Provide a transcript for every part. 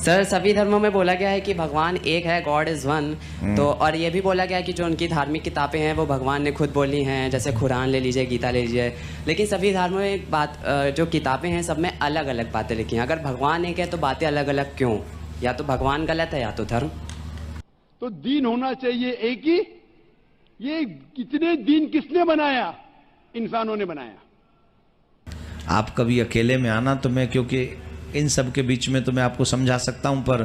Sir सभी धर्मों में बोला गया है कि भगवान एक है, गॉड इज़ वन। तो और ये भी बोला गया है कि जो उनकी धार्मिक किताबें हैं वो भगवान ने खुद बोली हैं, जैसे कुरान ले लीजिए, गीता ले लीजिए। लेकिन सभी धर्मों में एक बात, जो किताबें हैं सब में अलग अलग बातें लिखी हैं। अगर भगवान एक है तो बातें अलग अलग क्यों? या तो भगवान गलत है या तो धर्म। तो दीन होना चाहिए एक ही। ये कितने दीन किसने बनाया? इंसानों ने बनाया। आप कभी अकेले में आना तो मैं, क्योंकि इन सब के बीच में तो मैं आपको समझा सकता हूं, पर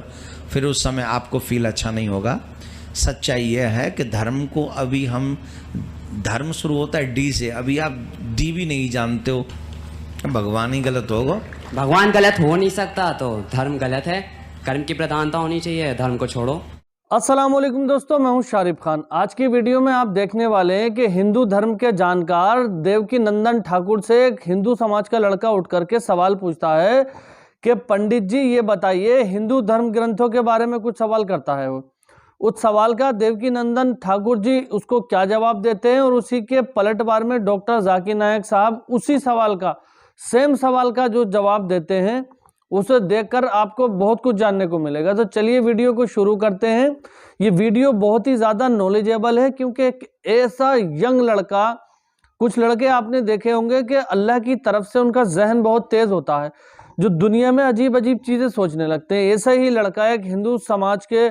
फिर उस समय आपको फील अच्छा नहीं होगा। सच्चाई यह है कि धर्म को अभी हम, धर्म शुरू होता है डी से, अभी आप डी भी नहीं जानते हो। भगवान ही गलत होगा। भगवान गलत हो नहीं सकता तो धर्म गलत है। कर्म की प्रधानता होनी चाहिए, धर्म को छोड़ो। अस्सलाम वालेकुम दोस्तों, मैं हूं शारिफ खान। आज की वीडियो में आप देखने वाले हैं कि हिंदू धर्म के जानकार देवकी नंदन ठाकुर से एक हिंदू समाज का लड़का उठ करके सवाल पूछता है कि पंडित जी ये बताइए, हिंदू धर्म ग्रंथों के बारे में कुछ सवाल करता है वो। उस सवाल का देवकी नंदन ठाकुर जी उसको क्या जवाब देते हैं, और उसी के पलटवार में डॉक्टर जाकिर नायक साहब उसी सवाल का, सेम सवाल का जो जवाब देते हैं, उसे देखकर आपको बहुत कुछ जानने को मिलेगा। तो चलिए वीडियो को शुरू करते हैं। ये वीडियो बहुत ही ज़्यादा नॉलेजेबल है, क्योंकि एक ऐसा यंग लड़का, कुछ लड़के आपने देखे होंगे कि अल्लाह की तरफ से उनका जहन बहुत तेज़ होता है, जो दुनिया में अजीब अजीब चीज़ें सोचने लगते हैं। ऐसा ही लड़का एक हिंदू समाज के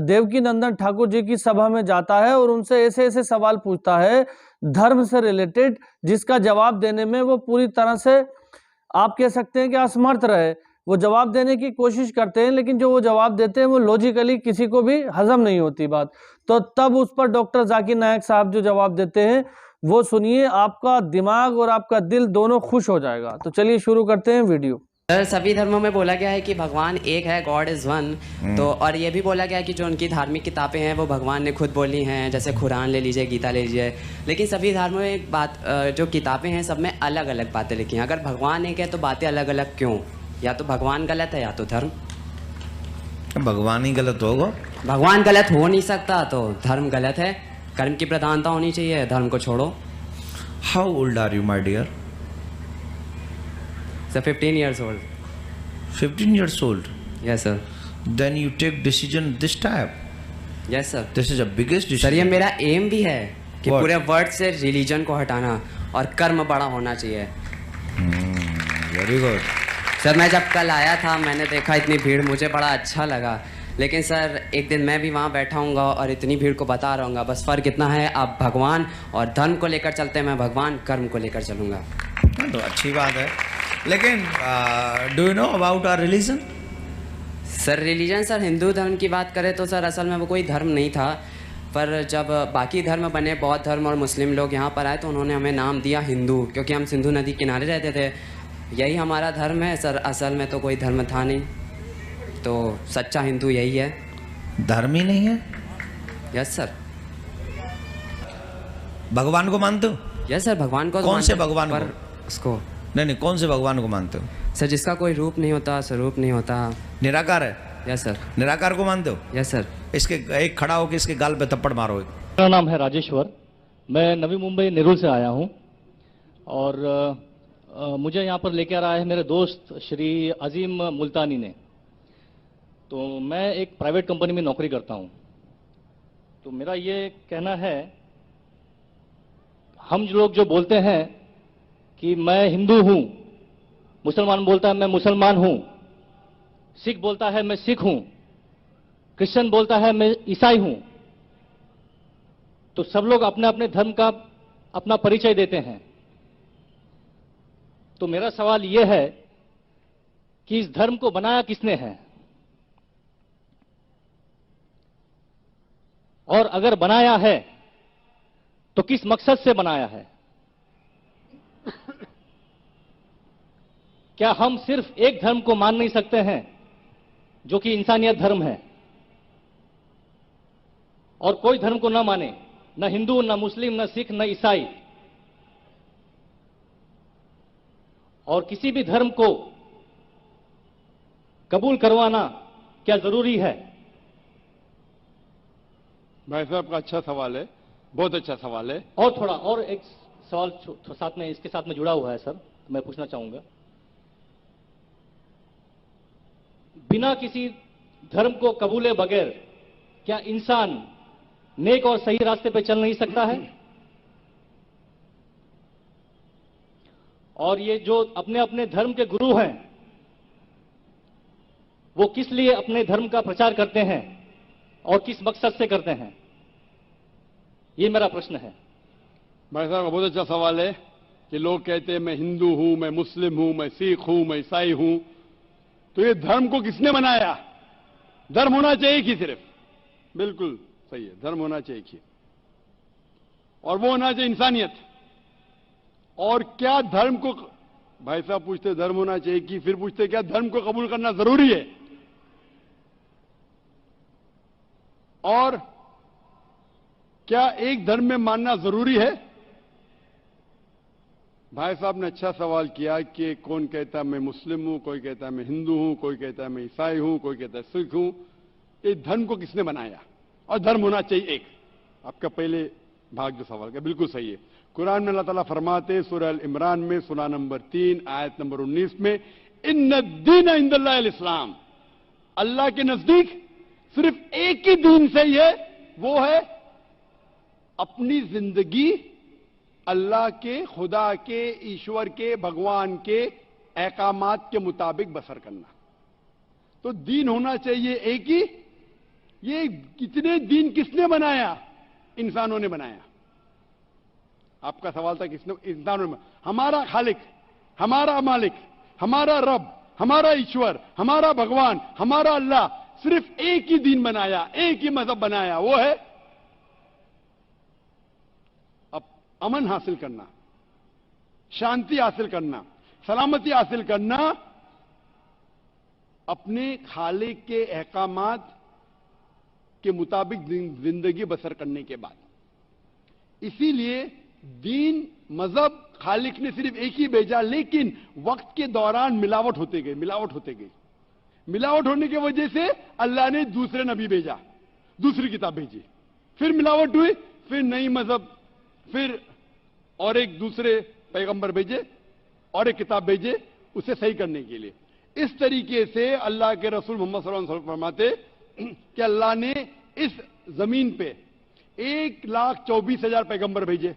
देवकी नंदन ठाकुर जी की सभा में जाता है और उनसे ऐसे ऐसे सवाल पूछता है धर्म से रिलेटेड, जिसका जवाब देने में वो पूरी तरह से, आप कह सकते हैं कि असमर्थ रहे। वो जवाब देने की कोशिश करते हैं, लेकिन जो वो जवाब देते हैं वो लॉजिकली किसी को भी हजम नहीं होती बात। तो तब उस पर डॉक्टर जाकिर नायक साहब जो जवाब देते हैं वो सुनिए, आपका दिमाग और आपका दिल दोनों खुश हो जाएगा। तो चलिए शुरू करते हैं वीडियो। सर सभी धर्मों में बोला गया है कि भगवान एक है, गॉड इज़ वन। तो और ये भी बोला गया है कि जो उनकी धार्मिक किताबें हैं वो भगवान ने खुद बोली हैं, जैसे कुरान ले लीजिए, गीता ले लीजिए। लेकिन सभी धर्मों में एक बात, जो किताबें हैं सब में अलग अलग बातें लिखी हैं। अगर भगवान एक है तो बातें अलग अलग क्यों? या तो भगवान गलत है या तो धर्म। भगवान ही गलत होगा। भगवान गलत हो नहीं सकता तो धर्म गलत है। कर्म की प्रधानता होनी चाहिए, धर्म को छोड़ो। How old are you my dear? Sir 15 years old. 15 years old. Yes sir. Then you take decision this type. Yes sir. This is a biggest decision. Sir ये मेरा एम भी है कि What? पूरे वर्ल्ड से रिलीजन को हटाना और कर्म बड़ा होना चाहिए। Very good. सर मैं जब कल आया था, मैंने देखा इतनी भीड़, मुझे बड़ा अच्छा लगा। लेकिन सर एक दिन मैं भी वहाँ बैठा हूँगा और इतनी भीड़ को बता रहूँगा। बस फ़र्क इतना है, आप भगवान और धर्म को लेकर चलते हैं, मैं भगवान कर्म को लेकर चलूँगा। तो अच्छी बात है, लेकिन do you know about our religion? Sir religion, sir Hindu धर्म की बात करें तो सर असल में वो कोई धर्म नहीं था, पर जब बाकी धर्म बने, बौद्ध धर्म और मुस्लिम लोग यहाँ पर आए तो उन्होंने हमें नाम दिया हिंदू, क्योंकि हम सिंधु नदी किनारे रहते थे। यही हमारा धर्म है सर। असल में तो कोई धर्म था नहीं, तो सच्चा हिंदू यही है। धर्म ही नहीं है? Yes sir. भगवान को मानते हो? यस सर, भगवान को। कौन से भगवान पर को? उसको नहीं, कौन से भगवान को मानते हो? सर जिसका कोई रूप नहीं होता, स्वरूप नहीं होता। निराकार है? Yes sir. निराकार को मानते हो? Yes sir. इसके एक खड़ा होकर इसके गाल पे थप्पड़ मारो। मेरा नाम है राजेश्वर, मैं नवी मुंबई नेरुल से आया हूं, और मुझे यहां पर लेकर आया है मेरे दोस्त श्री अजीम मुल्तानी ने। तो मैं एक प्राइवेट कंपनी में नौकरी करता हूं। तो मेरा ये कहना है, हम लोग जो बोलते हैं कि मैं हिंदू हूं, मुसलमान बोलता है मैं मुसलमान हूं, सिख बोलता है मैं सिख हूं, क्रिश्चियन बोलता है मैं ईसाई हूं, तो सब लोग अपने अपने धर्म का अपना परिचय देते हैं। तो मेरा सवाल यह है कि इस धर्म को बनाया किसने है, और अगर बनाया है तो किस मकसद से बनाया है? क्या हम सिर्फ एक धर्म को मान नहीं सकते हैं जो कि इंसानियत धर्म है, और कोई धर्म को ना माने, न हिंदू, न मुस्लिम, न सिख, न ईसाई, और किसी भी धर्म को कबूल करवाना क्या जरूरी है? भाई साहब का अच्छा सवाल है, बहुत अच्छा सवाल है। और थोड़ा और एक सवाल साथ में, इसके साथ में जुड़ा हुआ है सर, मैं पूछना चाहूंगा। बिना किसी धर्म को कबूले बगैर क्या इंसान नेक और सही रास्ते पर चल नहीं सकता है? और ये जो अपने अपने धर्म के गुरु हैं, वो किस लिए अपने धर्म का प्रचार करते हैं और किस मकसद से करते हैं? ये मेरा प्रश्न है। भाई साहब, बहुत अच्छा सवाल है कि लोग कहते हैं मैं हिंदू हूं, मैं मुस्लिम हूं, मैं सिख हूं, मैं ईसाई हूं। तो ये धर्म को किसने बनाया? धर्म होना चाहिए कि सिर्फ, बिल्कुल सही है, धर्म होना चाहिए कि, और वो होना चाहिए इंसानियत। और क्या धर्म को, भाई साहब पूछते धर्म होना चाहिए कि, फिर पूछते क्या धर्म को कबूल करना जरूरी है? और क्या एक धर्म में मानना जरूरी है? भाई साहब ने अच्छा सवाल किया कि कौन कहता है मैं मुस्लिम हूं, कोई कहता है मैं हिंदू हूं, कोई कहता है मैं ईसाई हूं, कोई कहता है सिख हूं। ये धर्म को किसने बनाया? और धर्म होना चाहिए एक। आपका पहले भाग जो सवाल का बिल्कुल सही है। कुरान में अल्लाह ताला फरमाते सूरह अल इमरान में सूरा नंबर 3 आयत नंबर 19 में, इन्न दीन इंदल्लाहिल इस्लाम, अल्लाह के नजदीक सिर्फ एक ही दीन सही है, वो है अपनी जिंदगी अल्लाह के, खुदा के, ईश्वर के, भगवान के अहकामात के मुताबिक बसर करना। तो दीन होना चाहिए एक ही। ये कितने दीन किसने बनाया? इंसानों ने बनाया। आपका सवाल था किसने? इंसानों ने। हमारा खालिक, हमारा मालिक, हमारा रब, हमारा ईश्वर, हमारा भगवान, हमारा अल्लाह सिर्फ एक ही दीन बनाया, एक ही मजहब बनाया, वो है अमन हासिल करना, शांति हासिल करना, सलामती हासिल करना, अपने खालिक के अहकामात के मुताबिक जिंदगी बसर करने के बाद। इसीलिए दीन, मजहब खालिक ने सिर्फ एक ही भेजा, लेकिन वक्त के दौरान मिलावट होते गई, मिलावट होते गई। मिलावट होने की वजह से अल्लाह ने दूसरे नबी भेजा, दूसरी किताब भेजी, फिर मिलावट हुई, फिर नई मजहब, फिर और एक दूसरे पैगंबर भेजे और एक किताब भेजे उसे सही करने के लिए। इस तरीके से अल्लाह के रसूल मोहम्मद सल्लल्लाहु अलैहि वसल्लम फरमाते कि अल्लाह ने इस जमीन पे 1,24,000 पैगंबर भेजे,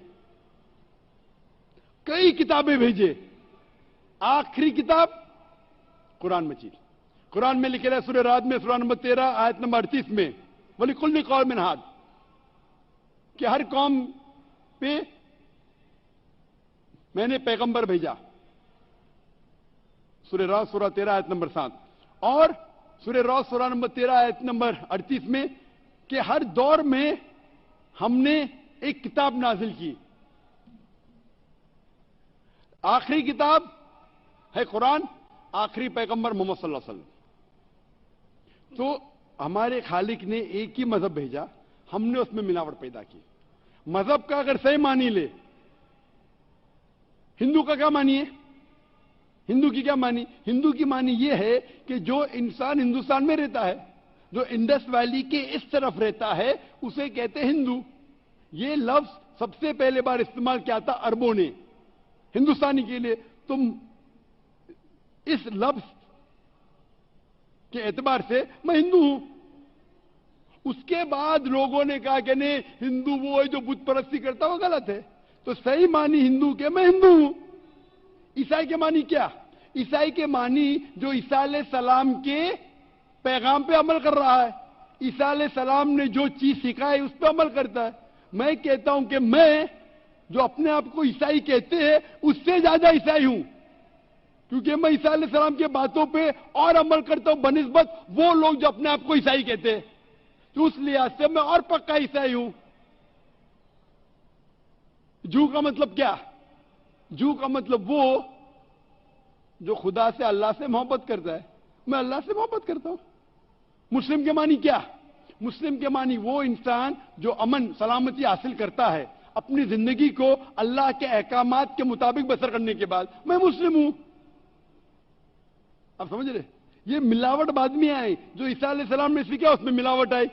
कई किताबें भेजे। आखिरी किताब कुरान मजीद। कुरान में लिखे रहा सूरह राद में सूरा नंबर 13 आयत नंबर 38 में, वलिकुल्लि कौमिन हाद, कि हर कौम पे मैंने पैगंबर भेजा। सूरह राद सूरा 13 आयत नंबर 7 और सूरह राद सूरा नंबर 13 आयत नंबर 38 में कि हर दौर में हमने एक किताब नाजिल की। आखिरी किताब है कुरान, आखिरी पैगंबर मोहम्मद सल्लल्लाहु अलैहि वसल्लम। तो हमारे खालिक ने एक ही मजहब भेजा, हमने उसमें मिलावट पैदा की। मजहब का अगर सही मानी ले, हिंदू का क्या मानिए? हिंदू की क्या मानी? हिंदू की मानी यह है कि जो इंसान हिंदुस्तान में रहता है, जो इंडस वैली के इस तरफ रहता है, उसे कहते हैं हिंदू। यह लफ्ज सबसे पहले बार इस्तेमाल किया था अरबों ने हिंदुस्तानी के लिए। तुम इस लफ्ज के एतबार से मैं हिंदू हूं। उसके बाद लोगों ने कहा कि नहीं, हिंदू वो है जो बुत परस्ती करता, वो गलत है। तो सही मानी हिंदू के मैं हिंदू हूं। ईसाई के मानी क्या? ईसाई के मानी जो ईसा अलैहिस्सलाम के पैगाम पे अमल कर रहा है, ईसा अलैहिस्सलाम ने जो चीज सिखाई उस पर अमल करता है। मैं कहता हूं कि मैं जो अपने आप को ईसाई कहते हैं उससे ज्यादा ईसाई हूं, क्योंकि मैं ईसा अलैहिस्सलाम के बातों पे और अमल करता हूं बनिस्बत वो लोग जो अपने आप को ईसाई कहते हैं। तो उस लिहाज से मैं और पक्का ईसाई हूं। जू का मतलब क्या? जू का मतलब वो जो खुदा से, अल्लाह से मोहब्बत करता है। मैं अल्लाह से मोहब्बत करता हूं। मुस्लिम के मानी क्या? मुस्लिम के मानी वो इंसान जो अमन सलामती हासिल करता है अपनी जिंदगी को अल्लाह के अहकामात के मुताबिक बसर करने के बाद। मैं मुस्लिम हूं। आप समझ रहे? ये मिलावट बाद में आई, जो ईसा अलैहिस्सलाम ने सीखा उसमें मिलावट आई।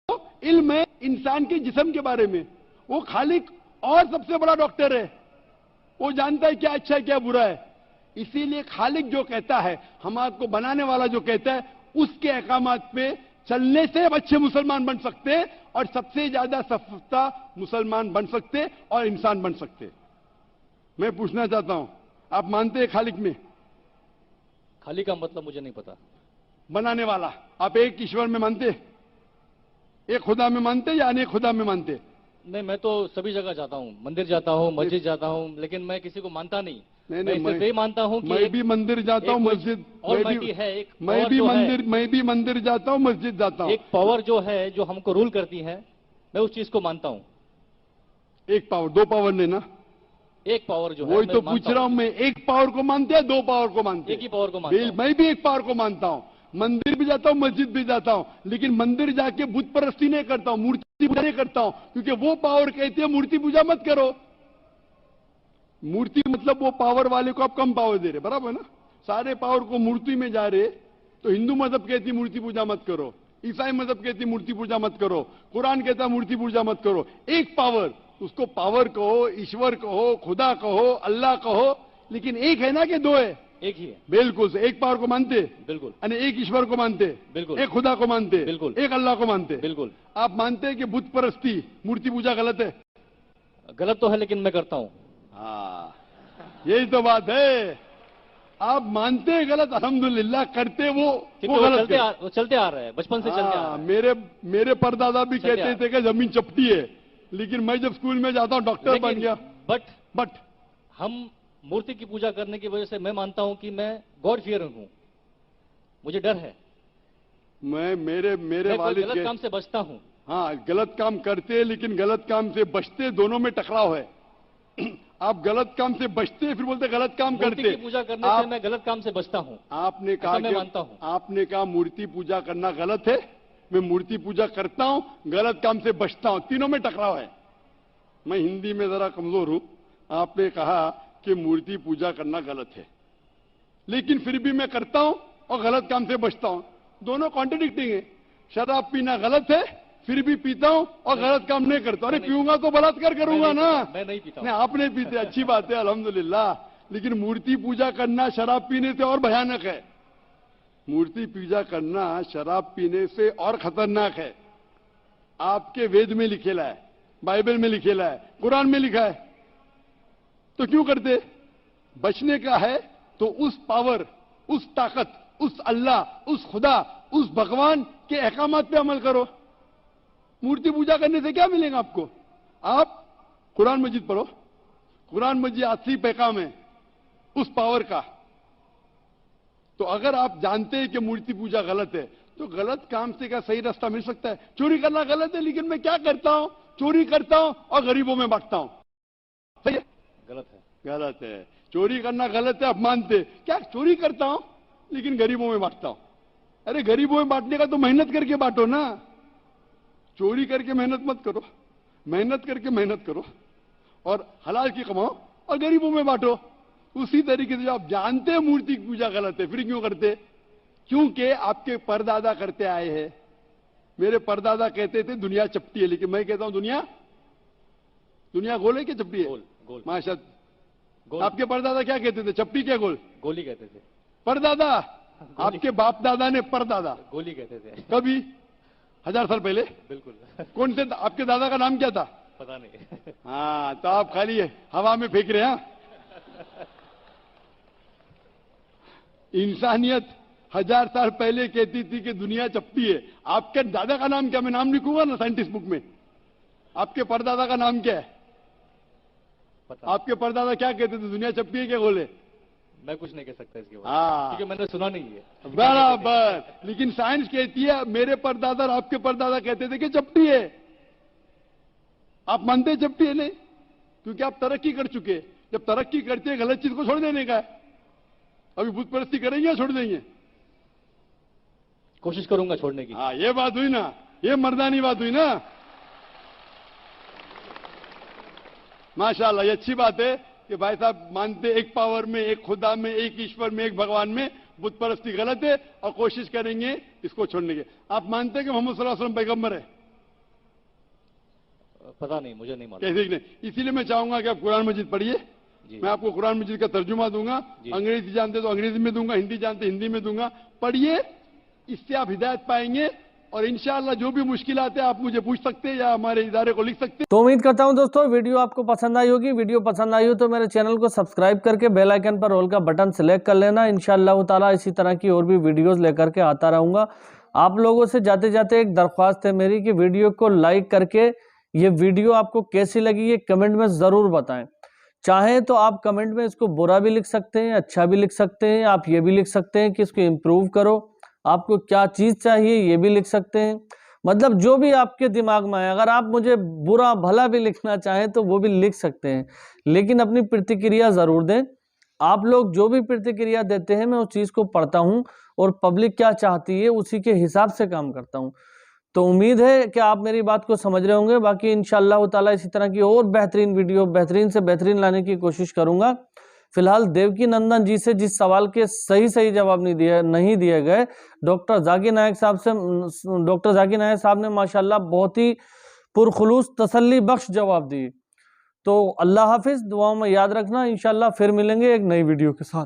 तो इल्म है इंसान के जिस्म के बारे में। वो खालिक और सबसे बड़ा डॉक्टर है, वो जानता है क्या अच्छा है क्या बुरा है। इसीलिए खालिक जो कहता है, हमारे को बनाने वाला जो कहता है, उसके अहकामात पे चलने से अब अच्छे मुसलमान बन सकते और सबसे ज्यादा सफलता मुसलमान बन सकते और इंसान बन सकते। मैं पूछना चाहता हूं, आप मानते हैं खालिक में? खाली का मतलब मुझे नहीं पता। बनाने वाला। आप एक ईश्वर में मानते, एक खुदा में मानते या अनेक खुदा में मानते? नहीं, मैं तो सभी जगह जाता हूँ, मंदिर जाता हूँ, मस्जिद जाता हूँ, लेकिन मैं किसी को मानता नहीं। नहीं, मैं सिर्फ ये मानता हूँ कि मैं भी मंदिर जाता हूँ, मस्जिद, मैं भी मंदिर जाता हूँ, मस्जिद जाता हूँ। एक पावर जो है, जो हमको रूल करती है, मैं उस चीज को मानता हूँ। एक पावर, दो पावर ने ना? एक पावर जो है, वही तो पूछ रहा हूं मैं, एक पावर को मानते हैं, दो पावर को मानते हैं? एक ही पावर को मानता हूं। मैं भी एक पावर को मानता हूं, मंदिर भी जाता हूं, मस्जिद भी जाता हूं, लेकिन मंदिर जाके बुत परस्ती नहीं करता हूं, मूर्ति पूजा नहीं करता हूं, क्योंकि वो पावर कहती है मूर्ति पूजा मत करो। मूर्ति मतलब वो पावर वाले को आप कम पावर दे रहे, बराबर ना? सारे पावर को मूर्ति में जा रहे, तो हिंदू मजहब कहती मूर्ति पूजा मत करो, ईसाई मजहब कहती मूर्ति पूजा मत करो, कुरान कहता मूर्ति पूजा मत करो। एक पावर, उसको पावर कहो, ईश्वर कहो, खुदा कहो, अल्लाह कहो, लेकिन एक है ना कि दो है? एक ही है। बिल्कुल से एक पावर को मानते, बिल्कुल। यानी एक ईश्वर को मानते, बिल्कुल। एक खुदा को मानते, बिल्कुल। एक अल्लाह को मानते, बिल्कुल। आप मानते हैं कि बुत परस्ती, मूर्ति पूजा गलत है? गलत तो है, लेकिन मैं करता हूं। हाँ, यही तो बात है। आप मानते हैं गलत, अल्हम्दुलिल्लाह, करते वो गलत है। वो चलते आ रहा है, बचपन से चलते आ रहा है। मेरे परदादा भी कहते थे कि जमीन चपटी है, लेकिन मैं जब स्कूल में जाता हूं डॉक्टर बन गया। बट हम मूर्ति की पूजा करने की वजह से मैं मानता हूं कि मैं गॉड फियरिंग हूं, मुझे डर है। मैं मेरे वालिद गलत काम से बचता हूं। हाँ, गलत काम करते, लेकिन गलत काम से बचते, दोनों में टकराव है। आप गलत काम से बचते, फिर बोलते गलत काम करते। मूर्ति की पूजा करने से मैं गलत काम से बचता हूं। आपने कहा, मैं मानता हूं। आपने कहा मूर्ति पूजा करना गलत है, मैं मूर्ति पूजा करता हूं, गलत काम से बचता हूं, तीनों में टकराव है। मैं हिंदी में जरा कमजोर हूं। आपने कहा कि मूर्ति पूजा करना गलत है, लेकिन फिर भी मैं करता हूं और गलत काम से बचता हूं, दोनों कॉन्ट्रडिक्टिंग है। शराब पीना गलत है, फिर भी पीता हूं और गलत काम नहीं करता। अरे पीऊंगा तो बलात्कार करूंगा ना? मैं नहीं पीता। नहीं, आप नहीं पीते, अच्छी बात है, अल्हम्दुलिल्लाह, लेकिन मूर्ति पूजा करना शराब पीने से और भयानक है। मूर्ति पूजा करना शराब पीने से और खतरनाक है। आपके वेद में लिखेला है, बाइबल में लिखेला है, कुरान में लिखा है, तो क्यों करते? बचने का है तो उस पावर, उस ताकत, उस अल्लाह, उस खुदा, उस भगवान के अहकामात पे अमल करो। मूर्ति पूजा करने से क्या मिलेगा आपको? आप कुरान मजीद पढ़ो, कुरान मजीद असली पैगाम है उस पावर का। तो अगर आप जानते हैं कि मूर्ति पूजा गलत है, तो गलत काम से क्या सही रास्ता मिल सकता है? चोरी करना गलत है, लेकिन मैं क्या करता हूं? चोरी करता हूं और गरीबों में बांटता हूं। सही है? गलत है। गलत है। चोरी करना गलत है, आप मानते, क्या चोरी करता हूं लेकिन गरीबों में बांटता हूं। अरे गरीबों में बांटने का तो मेहनत करके बांटो ना, चोरी करके मेहनत मत करो, मेहनत करके मेहनत करो और हलाल की कमाओ और गरीबों में बांटो। उसी तरीके से आप जानते हैं मूर्ति की पूजा गलत है, फिर क्यों करते? क्योंकि आपके परदादा करते आए हैं। मेरे परदादा कहते थे दुनिया चपटी है, लेकिन मैं कहता हूं दुनिया गोल है कि चपटी है? गोल। माशा, आपके परदादा क्या कहते थे? चपटी क्या गोल? गोली कहते थे। परदादा, आपके बाप दादा ने परदादा गोली कहते थे। कभी 1000 साल पहले? बिल्कुल। कौन से आपके दादा का नाम क्या था? पता नहीं। हाँ, तो आप खाली हवा में फेंक रहे हैं। इंसानियत 1000 साल पहले कहती थी कि दुनिया चपटी है। आपके दादा का नाम क्या? मैं नाम लिखूंगा ना साइंटिस्ट बुक में। आपके परदादा का नाम क्या है? आपके परदादा क्या कहते थे? दुनिया चपटी है क्या गोल है? मैं कुछ नहीं कह सकता इसके बारे में, हाँ, क्योंकि मैंने सुना नहीं है। बराबर, लेकिन साइंस कहती है मेरे परदादा और आपके परदादा कहते थे कि चपटी है। आप मानते हैं चपटी है? नहीं, क्योंकि आप तरक्की कर चुके हैं। जब तरक्की करते हैं गलत चीज को छोड़ देने का है। अभी बुत परस्ती करेंगे या छोड़ देंगे? कोशिश करूंगा छोड़ने की। हाँ, ये बात हुई ना, ये मर्दानी बात हुई ना। माशाल्लाह, ये अच्छी बात है कि भाई साहब मानते एक पावर में, एक खुदा में, एक ईश्वर में, एक भगवान में। बुत परस्ती गलत है और कोशिश करेंगे इसको छोड़ने की। आप मानते हैं कि मोहम्मद सल्लल्लाहु अलैहि वसल्लम पैगंबर है? पता नहीं, मुझे नहीं मालूम। कैसे नहीं? इसीलिए मैं चाहूंगा कि आप कुरान मजीद पढ़िए मैं आपको कुरान मजीद का तर्जुमा दूंगा, अंग्रेजी जानते तो अंग्रेजी में दूंगा, हिंदी जानते हिंदी में दूंगा, पढ़िए, इससे आप हिदायत पाएंगे और इंशाअल्लाह जो भी मुश्किल आते हैं आप मुझे पूछ सकते हैं या हमारे इदारे को लिख सकते हैं। तो उम्मीद करता हूं दोस्तों वीडियो आपको पसंद आई होगी। वीडियो पसंद आई हो तो मेरे चैनल को सब्सक्राइब करके बेल आइकन पर ऑल का बटन सिलेक्ट कर लेना। इंशाअल्लाह ताला इसी तरह की और भी वीडियोस लेकर के आता रहूंगा। आप लोगों से जाते जाते एक दरख्वास्त है मेरी कि वीडियो को लाइक करके ये वीडियो आपको कैसी लगी ये कमेंट में ज़रूर बताएं। चाहें तो आप कमेंट में इसको बुरा भी लिख सकते हैं, अच्छा भी लिख सकते हैं। आप ये भी लिख सकते हैं कि इसको इम्प्रूव करो, आपको क्या चीज़ चाहिए ये भी लिख सकते हैं। मतलब जो भी आपके दिमाग में आए, अगर आप मुझे बुरा भला भी लिखना चाहें तो वो भी लिख सकते हैं, लेकिन अपनी प्रतिक्रिया ज़रूर दें। आप लोग जो भी प्रतिक्रिया देते हैं मैं उस चीज़ को पढ़ता हूँ और पब्लिक क्या चाहती है उसी के हिसाब से काम करता हूँ। तो उम्मीद है कि आप मेरी बात को समझ रहे होंगे। बाकी इंशाअल्लाह ताला इसी तरह की और बेहतरीन वीडियो बेहतरीन से बेहतरीन लाने की कोशिश करूँगा। फिलहाल देवकी नंदन जी से जिस सवाल के सही जवाब नहीं दिए गए, डॉक्टर जाकिर नायक साहब ने माशाल्लाह बहुत ही पुरखुलूस तसल्ली बख्श जवाब दिए। तो अल्लाह हाफिज़, दुआओं में याद रखना। इंशाअल्लाह फिर मिलेंगे एक नई वीडियो के साथ।